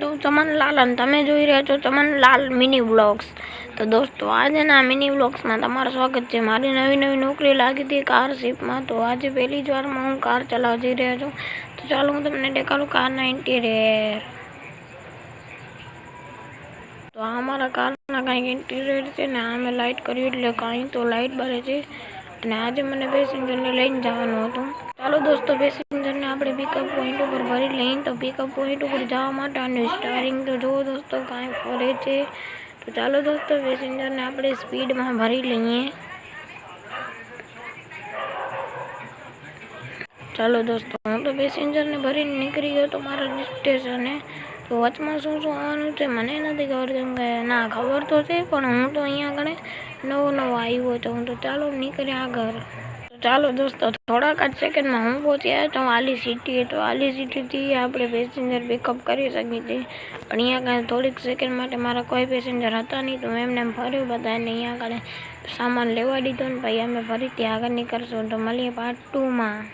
છું ચમનલાલ અને તમે જોઈ રહ્યા છો ચમનલાલ મિની વ્લોગ્સ। તો દોસ્તો આજના મિની વ્લોગ્સમાં તમારું સ્વાગત છે। મારી નવી નોકરી લાગી હતી કારશિપમાં, તો આજે પહેલી જ વારમાં હું કાર ચલાવવા જઈ રહ્યો છું। તો ચાલો હું તમને દેખાડું કારના ઇન્ટિરિયર। તો આ અમારા કારના કંઈક ઇન્ટિરિયર છે ને આ મેં લાઇટ કર્યું એટલે કાંઈ તો લાઇટ બળે છે અને આજે મને પેસેન્જરને લઈને જવાનું હતું। ચાલો દોસ્તો પેસેન્જરને આપણે પિકઅપ પોઈન્ટ ઉપર ભરી લઈએ। તો પિકઅપ પોઈન્ટ ઉપર જવા માટે આનું સ્ટારિંગ તો જુઓ દોસ્તો કાંઈ ફરે છે। તો ચાલો દોસ્તો પેસેન્જરને આપણે સ્પીડમાં ભરી લઈએ। ચાલો દોસ્તો હું તો પેસેન્જરને ભરીને નીકળી ગયો તો મારા સ્ટેશને। તો વચમાં શું આવવાનું છે મને નથી ખબર, કેમ કે ના ખબર તો છે પણ હું તો અહીંયા આગળ નવો આવ્યો હતો। હું તો ચાલો નીકળ્યા આગળ। તો ચાલો દોસ્તો થોડાક જ સેકન્ડમાં હું પહોંચ્યા તો આલી સિટી। તો આલી સિટીથી આપણે પેસેન્જર પિકઅપ કરી શકીએ છીએ, પણ અહીંયા આગળ થોડીક સેકન્ડ માટે મારા કોઈ પેસેન્જર હતા નહીં, તો એમને ફર્યું બધાને અહીંયા આગળ સામાન લેવા દીધો ને પછી અમે ફરીથી આગળ નીકળશું। તો મળીએ પાર્ટ 2માં।